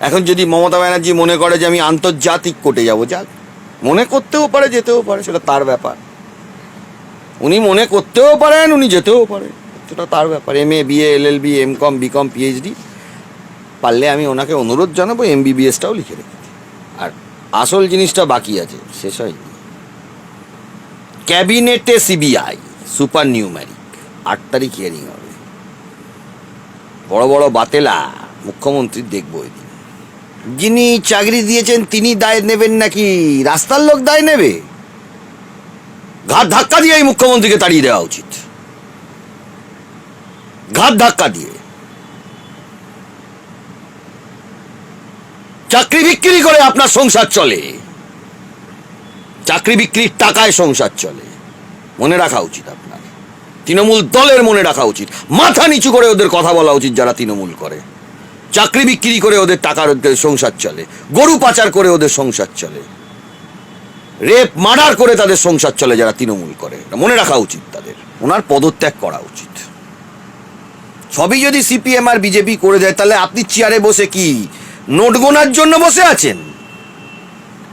এখন যদি মমতা ব্যানার্জি মনে করে যে আমি আন্তর্জাতিক কোর্টে যাবো, যাক, মনে করতেও পারে, যেতেও পারে, সেটা তার ব্যাপার। উনি মনে করতেও পারেন, উনি যেতেও পারেন, সেটা তার ব্যাপার। MA BA LLB MCom BCom PhD, পারলে আমি ওনাকে অনুরোধ জানাবো MBBSটাও লিখে রেখেছি। আর আসল জিনিসটা বাকি আছে, শেষ হয়নি। ক্যাবিনেটে CBI সুপার নিউম্যারিক 8 তারিখ হিয়ারিং হবে। বড় বড় বাতেলা মুখ্যমন্ত্রী দেখবো এদিন। যিনি চাকরি দিয়েছেন তিনি দায় নেবেন নাকি রাস্তার লোক দায় নেবে? ঘাট ধাক্কা দিয়ে এই মুখ্যমন্ত্রীকে তাড়িয়ে দেওয়া উচিত, ঘাট ধাক্কা দিয়ে। চাকরি বিক্রি করে আপনার সংসার চলে, চাকরি বিক্রির টাকায় সংসার চলে, মনে রাখা উচিত আপনার। তৃণমূল দলের মনে রাখা উচিত, মাথা নিচু করে ওদের কথা বলা উচিত যারা তৃণমূল করে। চাকরি বিক্রি করে ওদের টাকার সংসার চলে, গরু পাচার করে ওদের সংসার চলে, রেপ মার্ডার করে তাদের সংসার চলে যারা তৃণমূল করে, মনে রাখা উচিত তাদের। ওনার পদত্যাগ করা উচিত। সবই যদি CPM আর BJP করে দেয়, তাহলে আপনি চেয়ারে বসে কি নোট গোনার জন্য বসে আছেন?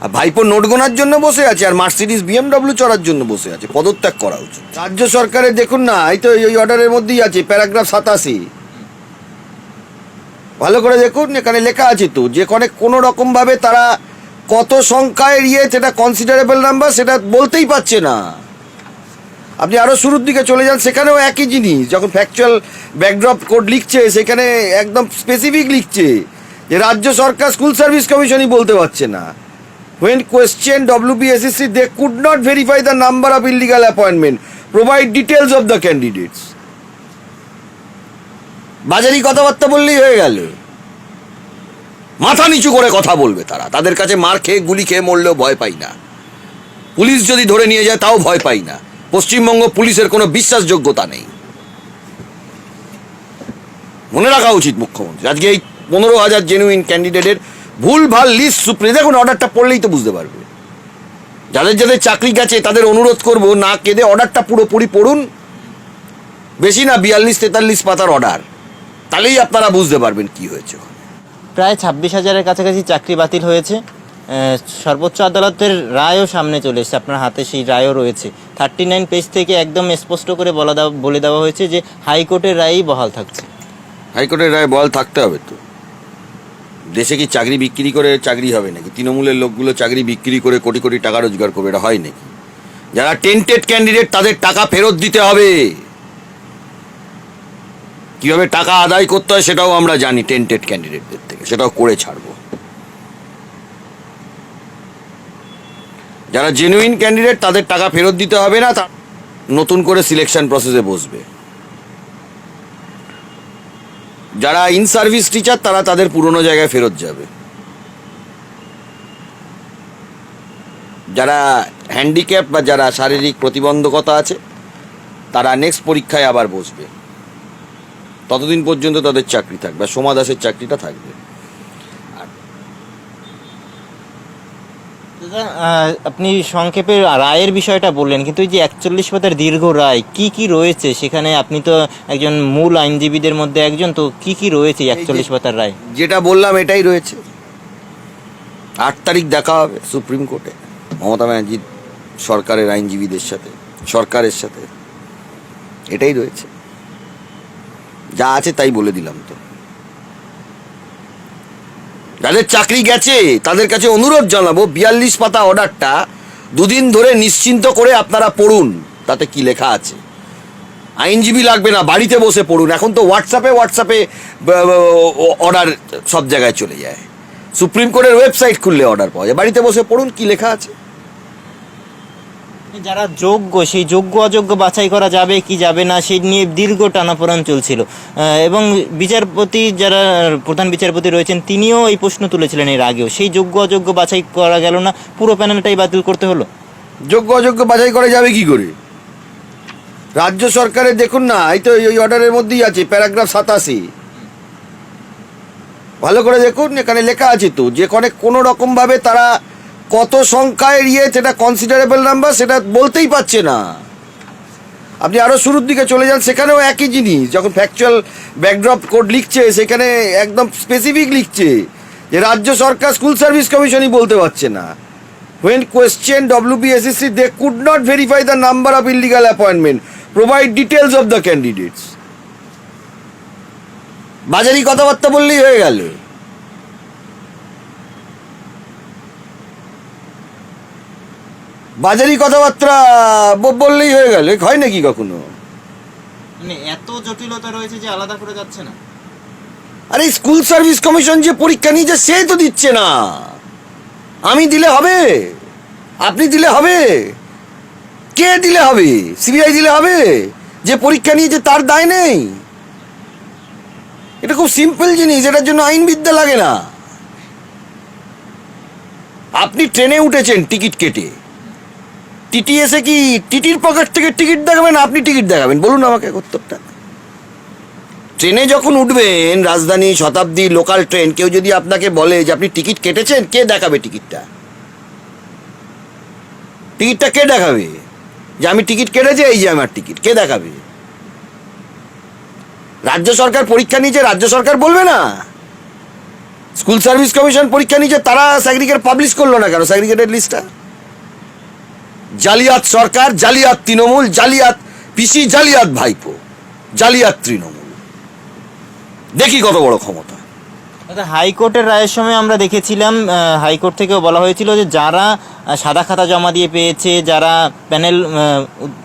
আর ভাইপো নোট গোনার জন্য বসে আছে, আর মার্সিডিজ BMW চড়ার জন্য বসে আছে। পদত্যাগ করা উচিত। রাজ্য সরকারের দেখুন না, এই তো এই অর্ডারের মধ্যেই আছে, প্যারাগ্রাফ 87, ভালো করে দেখুন, এখানে লেখা আছে তো যে কোনো রকম ভাবে তারা কত সংখ্যায় সেটা কনসিডারেবল নাম্বার, সেটা বলতেই পারছে না। আপনি আরো শুরুর দিকে চলে যান, সেখানেও একই জিনিস। যখন ফ্যাকচুয়াল ব্যাকড্রপ কোড লিখছে, সেখানে একদম স্পেসিফিক লিখছে যে রাজ্য সরকার স্কুল সার্ভিস কমিশনই বলতে পারছে না। When questioned, WBSSC they could not verify the number of illegal appointment, provide details of the candidates. বাজারি কথাবার্তা বললেই হয়ে গেল। মাথা নিচু করে কথা বলবে তারা। তাদের কাছে মার খেয়ে গুলি খেয়ে মরলেও ভয় পাই না, পুলিশ যদি ধরে নিয়ে যায় তাও ভয় পাই না। পশ্চিমবঙ্গ পুলিশের কোনো বিশ্বাসযোগ্যতা নেই, মনে রাখা উচিত মুখ্যমন্ত্রী। আজকে এই 15,000 জেনুইন ক্যান্ডিডেটের ভুল ভাল লিস্ট সুপ্রিম, দেখুন অর্ডারটা পড়লেই তো বুঝতে পারবে। যাদের যাদের চাকরি গেছে তাদের অনুরোধ করবো, না কেঁদে অর্ডারটা পুরোপুরি পড়ুন। বেশি না, 42-43 পাতার অর্ডার, তাহলেই আপনারা বুঝতে পারবেন কি হয়েছে। প্রায় 26,000-এর কাছাকাছি চাকরি বাতিল হয়েছে। সর্বোচ্চ আদালতের রায়ও সামনে চলে এসেছে, আপনার হাতে সেই রায়ও রয়েছে। 39 পেজ থেকে একদম স্পষ্ট করে বলে দেওয়া হয়েছে যে হাইকোর্টের রায়ই বহাল থাকছে। হাইকোর্টের রায় বহাল থাকতে হবে তো। দেশে কি চাকরি বিক্রি করে চাকরি হবে নাকি? তৃণমূলের লোকগুলো চাকরি বিক্রি করে কোটি কোটি টাকা রোজগার করবে, এটা হয় নাকি? যারা টেন্টেড ক্যান্ডিডেট তাদের টাকা ফেরত দিতে হবে। কিভাবে টাকা আদায় করতে হয় সেটাও আমরা জানি টেন্টেড ক্যান্ডিডেটদের থেকে, সেটাও করে ছাড়বো। যারা জেনুইন ক্যান্ডিডেট তাদের টাকা ফেরত দিতে হবে না, নতুন করে সিলেকশন প্রসেসে বসবে। যারা ইন সার্ভিস টিচার তারা তাদের পুরনো জায়গায় ফেরত যাবে। যারা হ্যান্ডিক্যাপ বা যারা শারীরিক প্রতিবন্ধকতা আছে তারা নেক্সট পরীক্ষায় আবার বসবে। ততদিন পর্যন্ত তাদের চাকরি থাকবে, সোমা দাসের চাকরিটা থাকবে। আপনি সংক্ষেপে রায়ের বিষয়টা বললেন, কিন্তু এই যে 41 পাতার দীর্ঘ রায়, কি কি রয়েছে সেখানে? আপনি তো একজন মূল আইনজীবীদের মধ্যে একজন, তো কি কি রয়েছে 41 পাতার রায়? যেটা বললাম এটাই রয়েছে। 8 তারিখ দেখা হবে সুপ্রিম কোর্টে মমতা ব্যানার্জি সরকারের আইনজীবীদের সাথে, সরকারের সাথে। এটাই রয়েছে, যা আছে তাই বলে দিলাম। তো যাদের চাকরি গেছে তাদের কাছে অনুরোধ জানাবো, 42 পাতা অর্ডারটা দুদিন ধরে নিশ্চিন্ত করে আপনারা পড়ুন, তাতে কি লেখা আছে। আইনজীবী লাগবে না, বাড়িতে বসে পড়ুন। এখন তো হোয়াটসঅ্যাপে অর্ডার সব জায়গায় চলে যায়। সুপ্রিম কোর্টের ওয়েবসাইট খুললে অর্ডার পাওয়া যায়। বাড়িতে বসে পড়ুন কি লেখা আছে। যারা যোগ্য, সেই যোগ্য অযোগ্য বাছাই করা যাবে কি যাবে না সেই নিয়ে দীর্ঘ টানাপোড়েন চলছিল, এবং বিচারপতি যারা প্রধান বিচারপতি রয়েছেন তিনিও এই প্রশ্ন তুলেছিলেন এর আগেও। সেই যোগ্য অযোগ্য বাছাই করা গেল না, পুরো প্যানেলটাই বাতিল করতে হলো। যোগ্য অযোগ্য বাছাই করা যাবে কি করে? রাজ্য সরকারের দেখুন না, এই তো এই অর্ডারের মধ্যেই আছে, প্যারাগ্রাফ 87, ভালো করে দেখুন, এখানে লেখা আছে তো যে কোনো রকম ভাবে তারা কত সংখ্যায় সেটা কনসিডারেবল নাম্বার, সেটা বলতেই পারছে না। আপনি আরো শুরুর দিকে চলে যান, সেখানেও একই জিনিস। যখন ফ্যাকচুয়াল ব্যাকড্রপ কোড লিখছে, সেখানে একদম স্পেসিফিক লিখছে যে যে রাজ্য সরকার স্কুল সার্ভিস কমিশনই বলতে পারছে না। When questioned, WBSSC, they could not verify the number of illegal appointment, provide details of the candidates. বাজারি কথাবার্তা বললেই হয়ে গেল। বাজারি কথাবার্তা বললেই হয়ে গেল, হয় নাকি কখনো? মানে এত জটিলতা রয়েছে যে আলাদা করে যাচ্ছে না। আরে স্কুল সার্ভিস কমিশন যে পরীক্ষা নিয়েছে সে তো দিচ্ছে না। আমি দিলে হবে? আপনি দিলে হবে? কে দিলে হবে? সিবিআই দিলে হবে? যে পরীক্ষা নিয়েছে তার দায় নেই? এটা খুব সিম্পল জিনিস, এটার জন্য আইনবিদ্যা লাগে না। আপনি ট্রেনে উঠেছেন টিকিট কেটে, টিটি এসে কি টিটির পকেট থেকে টিকিট দেখাবেন, আপনি টিকিট দেখাবেন? বলুন আমাকে উত্তরটা। ট্রেনে যখন উঠবেন, রাজধানী, শতাব্দী, লোকাল ট্রেন, কেউ যদি আপনাকে বলে যে আপনি টিকিট কেটেছেন, কে দেখাবে টিকিটটা? টিকিটটা কে দেখাবে যে আমি টিকিট কেটেছি, এই যে আমার টিকিট? কে দেখাবে? রাজ্য সরকার পরীক্ষা নিয়েছে, রাজ্য সরকার বলবে না? স্কুল সার্ভিস কমিশন পরীক্ষা নিয়েছে, তারা সার্টিফিকেট পাবলিশ করলো না কেন? সার্টিফিকেটের লিস্টটা। জালিয়াত সরকার, জালিয়াত তৃণমূল, জালিয়াত পিসি, জালিয়াত ভাইপো, জালিয়াত তৃণমূল। দেখি কত বড় ক্ষমতা। হাইকোর্টের রায়ের সময় আমরা দেখেছিলাম, হাইকোর্ট থেকেও বলা হয়েছিল যে যারা সাদা খাতা জমা দিয়ে পেয়েছে, যারা প্যানেল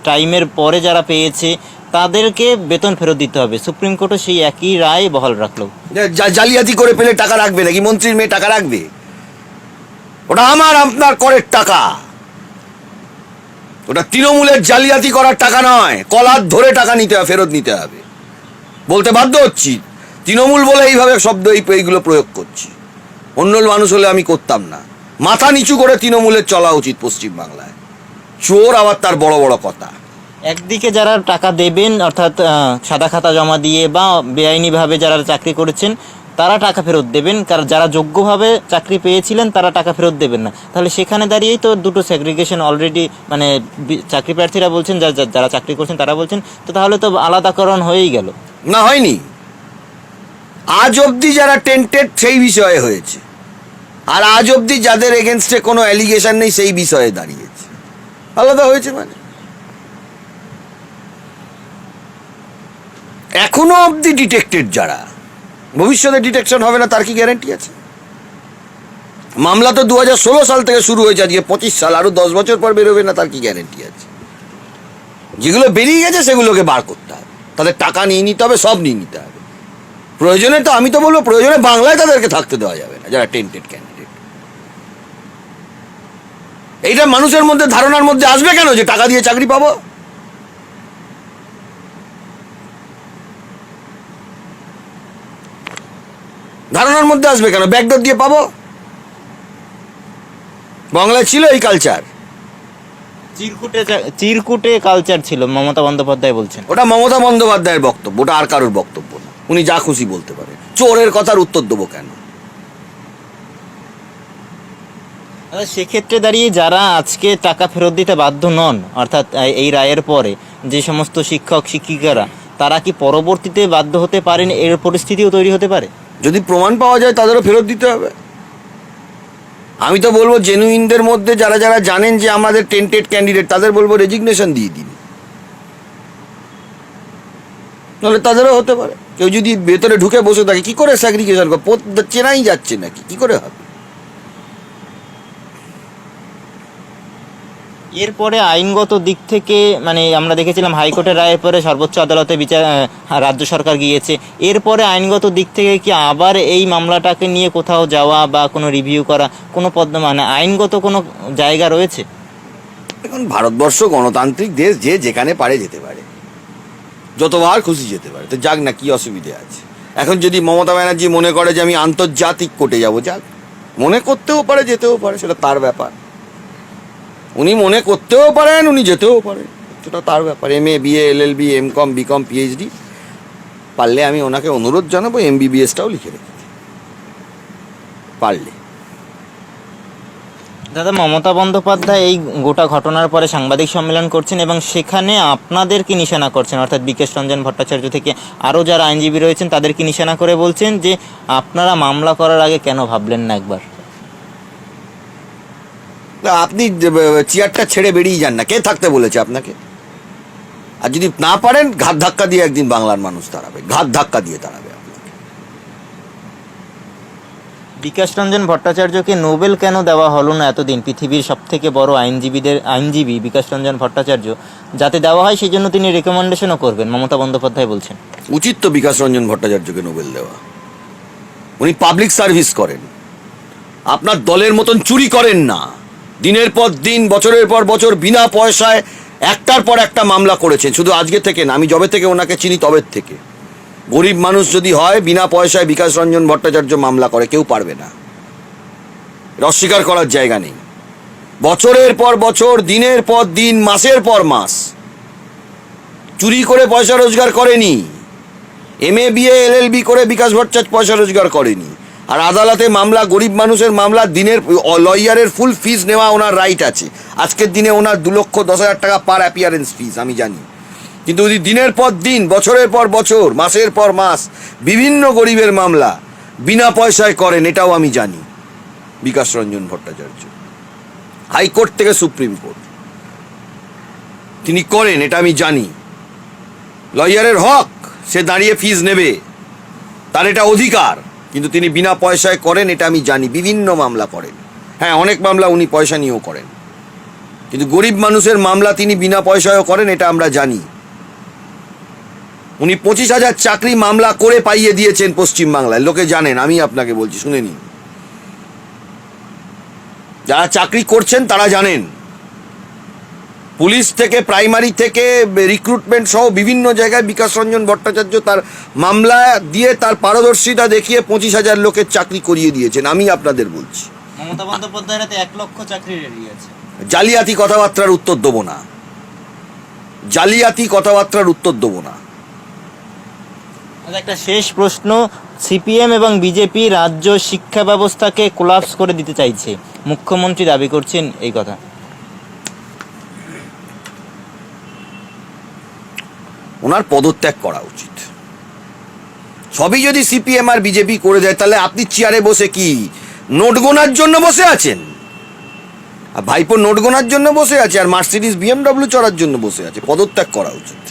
টাইমের পরে যারা পেয়েছে, তাদেরকে বেতন ফেরত দিতে হবে। সুপ্রিম কোর্টও সেই একই রায় বহাল রাখলো। জালিয়াতি করে পেলে টাকা রাখবে নাকি? মন্ত্রীর মেয়ে টাকা রাখবে? ওটা আমার আপনার করের টাকা, ওটা তৃণমূলের জালিয়াতি করার টাকা নয়। কলার ধরে টাকা নিতে হবে, ফেরত নিতে হবে। বলতে বাধ্য হচ্ছি, তৃণমূল বলে এইভাবে শব্দ এইগুলো প্রয়োগ করছি। অন্য মানুষ হলে আমি করতাম না। মাথা নিচু করে তৃণমূলের চলা উচিত পশ্চিমবাংলায়। চোর আবার তার বড় বড় কথা। একদিকে যারা টাকা দেবেন, অর্থাৎ সাদা খাতা জমা দিয়ে বা বেআইনিভাবে যারা চাকরি করেছেন তারা টাকা ফেরত দেবেন, কারণ যারা যোগ্যভাবে চাকরি পেয়েছিলেন তারা টাকা ফেরত দেবেন না। তাহলে সেখানে দাঁড়িয়েই তো দুটো সেগ্রিগেশন অলরেডি, মানে চাকরি প্রার্থীরা বলছেন, যারা চাকরি করছেন তারা বলছেন, তো তাহলে তো আলাদাকরণ হয়েই গেল। না, হয়নি। আজ অবধি যারা টেন্টেড সেই বিষয়ে হয়েছে, আর আজ অবধি যাদের এগেনস্টে কোনো অ্যালিগেশন নেই সেই বিষয়ে দাঁড়িয়েছে। আলাদা হয়েছে মানে? এখনো অবধি ডিটেক্টেড যারা, ভবিষ্যতে ডিটেকশন হবে না তার কি গ্যারান্টি আছে? মামলা তো 2016 সাল থেকে শুরু হয়েছে, আজকে 25 সাল, আরো 10 বছর পর বেরোবে না তার কি গ্যারান্টি আছে? যেগুলো বেরিয়ে গেছে সেগুলোকে বার করতে হবে, তাদের টাকা নিয়ে নিতে হবে, সব নিয়ে নিতে হবে। প্রয়োজনে তো আমি তো বলবো প্রয়োজনে বাংলায় তাদেরকে থাকতে দেওয়া যাবে না যারা টেন্টেড ক্যান্ডিডেট। এইটা মানুষের মধ্যে ধারণার মধ্যে আসবে কেন যে টাকা দিয়ে চাকরি পাবো? ধারণার মধ্যে আসবে কেন ব্যাকডোর দিয়ে পাবো? বাংলায় ছিল এই কালচার, চিরকুটে কালচার ছিল, মমতা বন্দ্যোপাধ্যায় বলছেন। ওটা মমতা বন্দ্যোপাধ্যায়ের বক্তব্য, ওটা আর কারোর বক্তব্য না। উনি যা খুশি বলতে পারে। চোরের কথার উত্তর দেবো কেন? সেক্ষেত্রে দাঁড়িয়ে যারা আজকে টাকা ফেরত দিতে বাধ্য নন, অর্থাৎ এই রায়ের পরে যে সমস্ত শিক্ষক শিক্ষিকারা, তারা কি পরবর্তীতে বাধ্য হতে পারেন? এর পরিস্থিতিও তৈরি হতে পারে। যদি প্রমাণ পাওয়া যায় তাদেরও ফেরত দিতে হবে। আমি তো বলবো জেনুইনদের মধ্যে যারা যারা জানেন যে আমাদের টেন্টেড ক্যান্ডিডেট, তাদের বলবো রেজিগনেশন দিয়ে দিন, নাহলে তাদেরও হতে পারে। কেউ যদি ভেতরে ঢুকে বসে থাকে, কি করে স্যাগ্রিগেশন চেনাই যাচ্ছে নাকি, কি করে হবে? এরপরে আইনগত দিক থেকে, মানে আমরা দেখেছিলাম হাইকোর্টের রায়ের পরে সর্বোচ্চ আদালতে রাজ্য সরকার গিয়েছে। এরপরে আইনগত দিক থেকে কি আবার এই মামলাটাকে নিয়ে কোথাও যাওয়া বা কোনো রিভিউ করা, কোনো মানে আইনগত কোনো জায়গা রয়েছে? এখন ভারতবর্ষ গণতান্ত্রিক দেশ, যে যেখানে পারে যেতে পারে, যতবার খুশি যেতে পারে, তো যাক না, কি অসুবিধে আছে? এখন যদি মমতা ব্যানার্জি মনে করে যে আমি আন্তর্জাতিক কোর্টে যাবো, যাক, মনে করতেও পারে, যেতেও পারে, সেটা তার ব্যাপার। উনি মনে করতেও পারেন, উনি যেতেও পারেন, সেটা তার ব্যাপার। MA BA LLB MCom BCom PhD, পারলে আমি ওনাকে অনুরোধ জানাবো MBBSটাও লিখে রেখে পারলে। দাদা, মমতা বন্দ্যোপাধ্যায় এই গোটা ঘটনার পরে সাংবাদিক সম্মেলন করছেন এবং সেখানে আপনাদেরকে নিশানা করছেন, অর্থাৎ বিকেশ রঞ্জন ভট্টাচার্য থেকে আরও যারা আইনজীবী রয়েছেন তাদেরকে নিশানা করে বলছেন যে আপনারা মামলা করার আগে কেন ভাবলেন না একবার? না, আপনি চেয়ারটা ছেড়ে বেরিয়ে যান না, কে থাকতে বলেছে আপনাকে? আর যদি না পারেন, ঘাত ধাক্কা দিয়ে একদিন বাংলার মানুষ তাড়াবে, ঘাত ধাক্কা দিয়ে তাড়াবে আপনাকে। বিকাশ রঞ্জন ভট্টাচার্যকে নোবেল কেন দেওয়া হলো না এতদিন? পৃথিবীর সব থেকে বড় আইনজীবী বিকাশ রঞ্জন ভট্টাচার্য, যাতে দেওয়া হয় সেই জন্য তিনি রেকমেন্ডেশনও করবেন, মমতা বন্দ্যোপাধ্যায় বলছেন। উচিত তো বিকাশ রঞ্জন ভট্টাচার্যকে নোবেল দেওয়া। উনি পাবলিক সার্ভিস করেন, আপনার দলের মতন চুরি করেন না। দিনের পর দিন, বছরের পর বছর বিনা পয়সায় একটার পর একটা মামলা করেছেন। শুধু আজকে থেকে না, আমি যবে থেকে ওনাকে চিনি তবে থেকে। গরিব মানুষ যদি হয়, বিনা পয়সায় বিকাশ রঞ্জন ভট্টাচার্য মামলা করে, কেউ পারবে না, এটা অস্বীকার করার জায়গা নেই। বছরের পর বছর, দিনের পর দিন, মাসের পর মাস চুরি করে পয়সা রোজগার করেনি। MA BA LLB করে বিকাশ ভট্টাচার্য পয়সা রোজগার করেনি। আর আদালতে মামলা, গরিব মানুষের মামলা, দিনের লয়ারের ফুল ফিস নেওয়া ওনার রাইট আছে। আজকের দিনে ওনার 2,10,000 টাকা পার অ্যাপিয়ারেন্স ফিস, আমি জানি। কিন্তু উনি দিনের পর দিন, বছরের পর বছর, মাসের পর মাস বিভিন্ন গরিবের মামলা বিনা পয়সায় করেন, এটাও আমি জানি। বিকাশ রঞ্জন ভট্টাচার্য হাইকোর্ট থেকে সুপ্রিম কোর্ট তিনি করেন, এটা আমি জানি। লয়ারের হক, সে দাঁড়িয়ে ফিস নেবে, তার এটা অধিকার, কিন্তু তিনি বিনা পয়সায় করেন, এটা আমি জানি। বিভিন্ন মামলা করেন, হ্যাঁ অনেক মামলা উনি পয়সা নিয়েও করেন, কিন্তু গরিব মানুষের মামলা তিনি বিনা পয়সায়ও করেন, এটা আমরা জানি। উনি 25,000 চাকরি মামলা করে পাইয়ে দিয়েছেন পশ্চিমবাংলায়, লোকে জানেন, আমি আপনাকে বলছি, শুনে নিন। যারা চাকরি করছেন তারা জানেন। পুলিশ থেকে, প্রাইমারি থেকে, রিক্রুটমেন্ট সহ বিভিন্ন জায়গায় বিকাশ রঞ্জন ভট্টাচার্য তার মামলা দিয়ে, তার পারদর্শিতা দেখিয়ে 25,000 লোকের চাকরি করিয়ে দিয়েছেন, আমি আপনাদের বলছি। মমতা বন্দ্যোপাধ্যায়ের হাতে 1 লক্ষ চাকরি রেডি আছে। জালিয়াতি কথাবার্তার উত্তর দেবো না, জালিয়াতি কথাবার্তার উত্তর দেবো না। একটা শেষ প্রশ্ন, সিপিএম এবং বিজেপি রাজ্য শিক্ষা ব্যবস্থাকে কোলাপস করে দিতে চাইছে, মুখ্যমন্ত্রী দাবি করছেন এই কথা। ওনার পদত্যাগ করা উচিত। সবই যদি সিপিএম আর বিজেপি করে দেয়, তাহলে আপনি চেয়ারে বসে কি নোট গোনার জন্য বসে আছেন? আর ভাইপো নোট গোনার জন্য বসে আছে, আর মার্সিডিজ BMW চড়ার জন্য বসে আছে। পদত্যাগ করা উচিত।